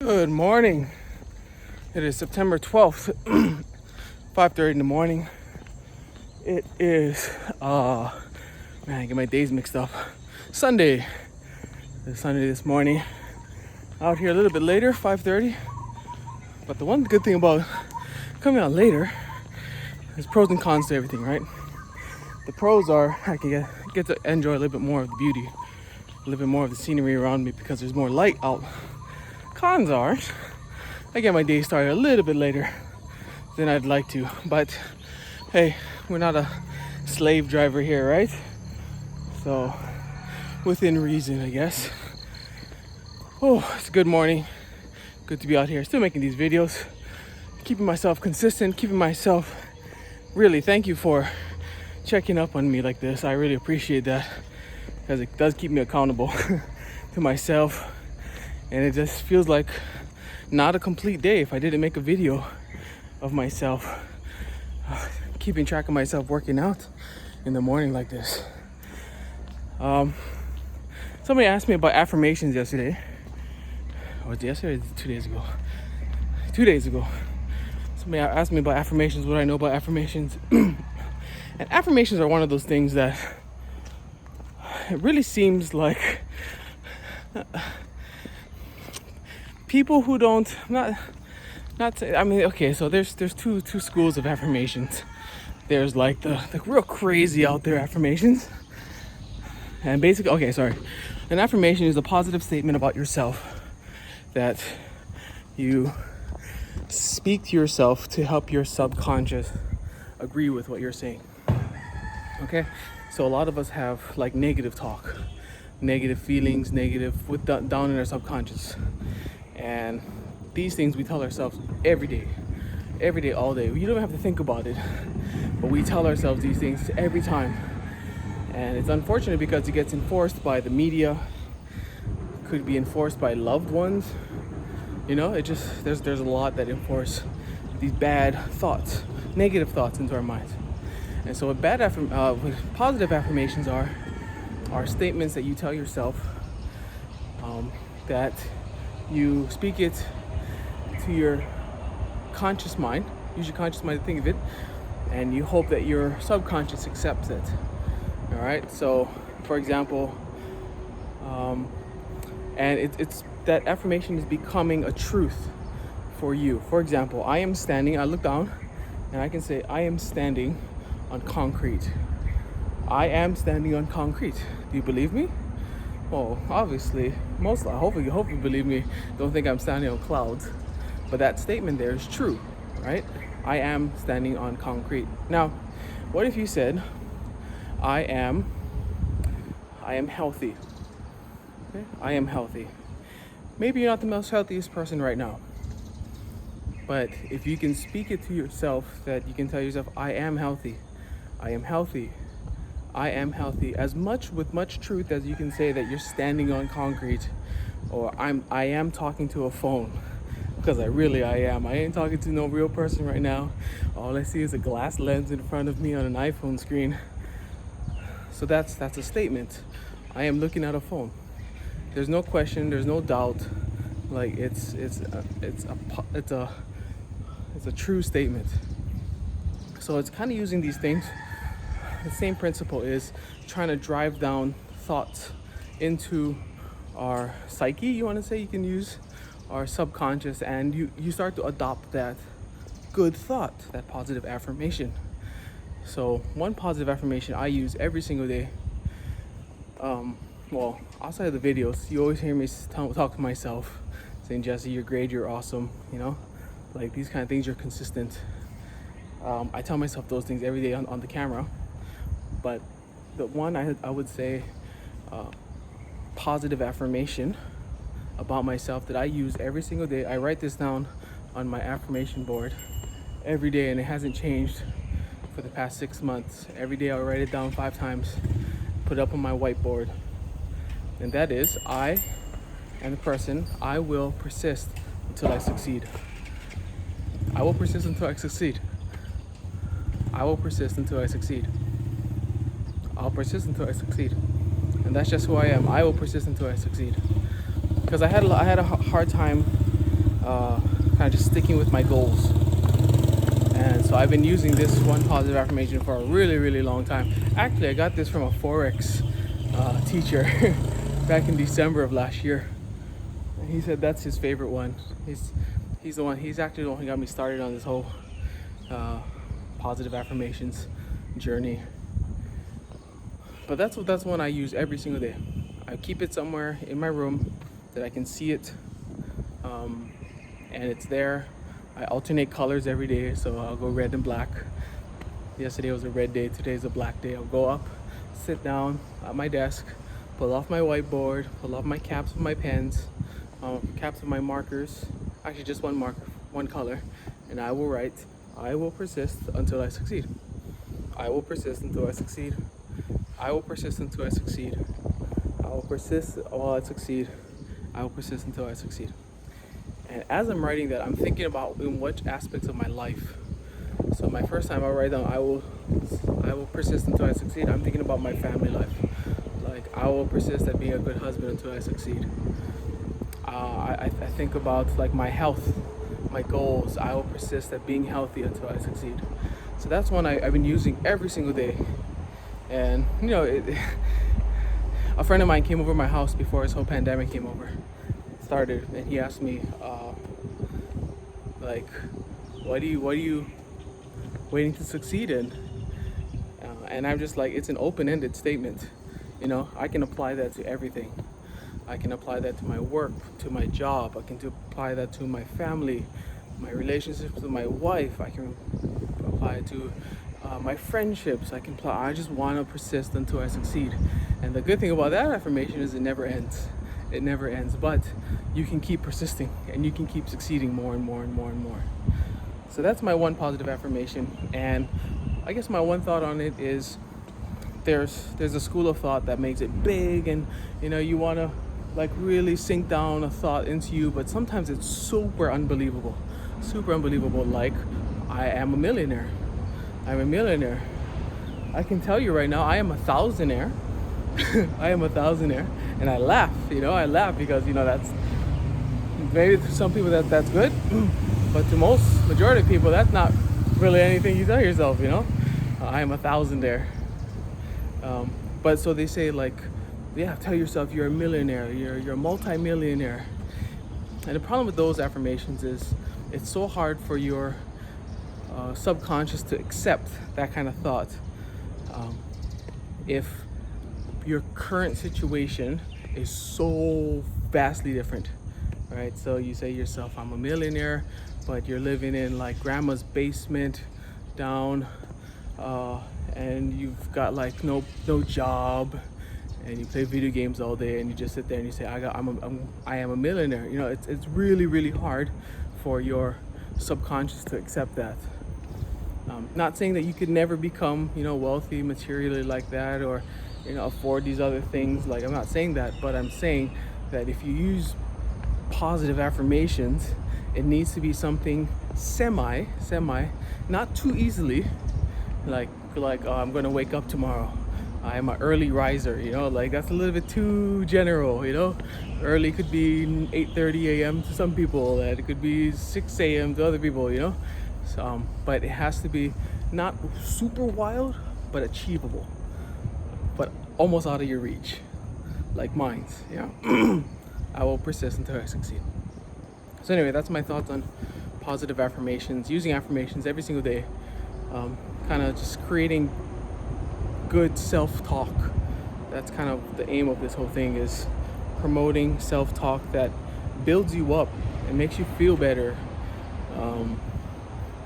Good morning. It is September 12th, 5:30 in the morning. It is, man, I get my days mixed up. Sunday. It's Sunday this morning. Out here a little bit later, 5:30. But the one good thing about coming out later is pros and cons to everything, right? The pros are I can get to enjoy a little bit more of the beauty, a little bit more of the scenery around me because there's more light out. Cons are I get my day started a little bit later than I'd like to, but hey, we're not a slave driver here, right? So within reason, I guess. Oh, it's a good morning. Good to be out here, still making these videos, keeping myself consistent, keeping myself, really thank you for checking up on me like this. I really appreciate that because it does keep me accountable to myself, and it just feels like not a complete day if I didn't make a video of myself keeping track of myself working out in the morning like this. Somebody asked me about affirmations yesterday. Was it yesterday or 2 days ago? 2 days ago. Somebody asked me about affirmations, what I know about affirmations. And affirmations are one of those things that it really seems like people who don't, okay, so there's two schools of affirmations. There's like the real crazy out there affirmations. And basically, okay, sorry. An affirmation is a positive statement about yourself that you speak to yourself to help your subconscious agree with what you're saying. Okay? So a lot of us have like negative talk, negative feelings, negative down in our subconscious. And these things we tell ourselves every day, all day. You don't have to think about it, but we tell ourselves these things every time. And it's unfortunate because it gets enforced by the media, could be enforced by loved ones. You know, it just, there's a lot that enforce these bad thoughts, negative thoughts into our minds. And so what positive affirmations are statements that you tell yourself, that you speak it to your conscious mind, use your conscious mind to think of it, and you hope that your subconscious accepts it. All right, so for example, and it's that affirmation is becoming a truth for you. For example, I look down and I can say, I am standing on concrete. I am standing on concrete. Do you believe me? Well, obviously, hopefully you believe me. Don't think I'm standing on clouds. But that statement there is true, right? I am standing on concrete. Now, what if you said, I am healthy? Okay? I am healthy. Maybe you're not the most healthiest person right now. But if you can speak it to yourself, that you can tell yourself, I am healthy. I am healthy. I am healthy. With much truth as you can say that you're standing on concrete, or I am talking to a phone, because I am. I ain't talking to no real person right now. All I see is a glass lens in front of me on an iPhone screen. So that's a statement. I am looking at a phone. There's no question. There's no doubt. Like it's a true statement. So it's kind of using these things. The same principle is trying to drive down thoughts into our psyche, you want to say. You can use our subconscious, and you start to adopt that good thought, that positive affirmation. So one positive affirmation I use every single day, well, outside of the videos, you always hear me talk to myself, saying, Jesse, you're great, you're awesome, you know, like these kind of things, you're consistent. I tell myself those things every day on the camera. But the one I would say positive affirmation about myself that I use every single day, I write this down on my affirmation board every day, and it hasn't changed for the past 6 months. Every day I write it down 5 times, put it up on my whiteboard. And that is, I will persist until I succeed. I will persist until I succeed. I will persist until I succeed. I'll persist until I succeed. And that's just who I am. I will persist until I succeed. Because I had a hard time kind of just sticking with my goals. And so I've been using this one positive affirmation for a really, really long time. Actually, I got this from a Forex teacher back in December of last year. And he said that's his favorite one. He's actually the one who got me started on this whole positive affirmations journey. But that's one I use every single day. I keep it somewhere in my room that I can see it, and it's there. I alternate colors every day, so I'll go red and black. Yesterday was a red day, today's a black day. I'll go up, sit down at my desk, pull off my whiteboard, pull off my caps with my pens, caps with my markers, actually just one marker, one color, and I will write, I will persist until I succeed. I will persist until I succeed. I will persist until I succeed. I will persist while I succeed. I will persist until I succeed. And as I'm writing that, I'm thinking about in what aspects of my life. So my first time I write down, I will persist until I succeed. I'm thinking about my family life. Like, I will persist at being a good husband until I succeed. I think about like my health, my goals. I will persist at being healthy until I succeed. So that's one I've been using every single day. And you know, a friend of mine came over my house before this whole pandemic started, and he asked me, like, what are you waiting to succeed in? And I'm just like, it's an open-ended statement. You know, I can apply that to everything. I can apply that to my work, to my job. I can apply that to my family, my relationships with my wife. I can apply it to my friendships. I just want to persist until I succeed. And the good thing about that affirmation is it never ends. It never ends, but you can keep persisting and you can keep succeeding more and more and more and more. So that's my one positive affirmation. And I guess my one thought on it is there's a school of thought that makes it big, and you know, you want to like really sink down a thought into you, but sometimes it's super unbelievable. Like, I am a millionaire. I'm a millionaire. I can tell you right now, I am a thousandaire. I am a thousandaire. And I laugh, because, that's maybe to some people that's good, but to majority of people, that's not really anything you tell yourself, I am a thousandaire. But so they say, like, yeah, tell yourself you're a millionaire, you're a multi-millionaire. And the problem with those affirmations is it's so hard for your subconscious to accept that kind of thought. If your current situation is so vastly different, right? So you say to yourself, I'm a millionaire, but you're living in like grandma's basement down, and you've got like no job, and you play video games all day, and you just sit there and you say, I am a millionaire. It's really, really hard for your subconscious to accept that. Not saying that you could never become, wealthy materially like that, or, afford these other things. Like, I'm not saying that, but I'm saying that if you use positive affirmations, it needs to be something semi, not too easily, like oh, I'm gonna wake up tomorrow. I am an early riser, like that's a little bit too general, Early could be 8:30 a.m. to some people, and it could be 6 a.m. to other people, So, but it has to be not super wild, but achievable, but almost out of your reach, like mine's, I will persist until I succeed. So anyway, that's my thoughts on positive affirmations, using affirmations every single day, kind of just creating good self-talk. That's kind of the aim of this whole thing, is promoting self-talk that builds you up and makes you feel better.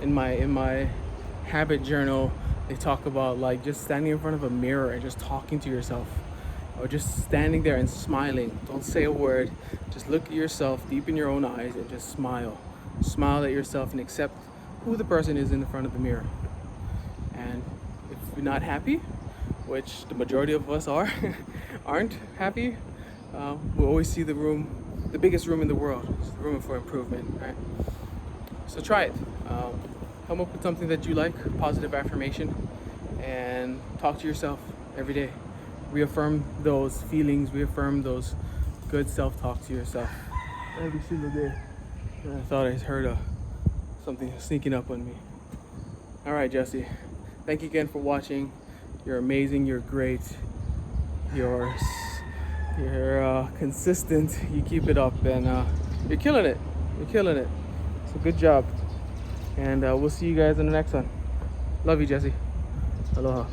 In my habit journal, they talk about like just standing in front of a mirror and just talking to yourself, or just standing there and smiling. Don't say a word, just look at yourself deep in your own eyes and just smile at yourself and accept who the person is in the front of the mirror. And if you're not happy, which the majority of us aren't happy, we always see the biggest room in the world. It's the room for improvement, right? So try it. Come up with something that you like, positive affirmation, and talk to yourself every day. Reaffirm those feelings, reaffirm those good self-talk to yourself every single day. And I thought I heard something sneaking up on me. All right, Jesse. Thank you again for watching. You're amazing. You're great. You're consistent. You keep it up, and you're killing it. You're killing it. So good job. And we'll see you guys in the next one. Love you, Jesse. Aloha.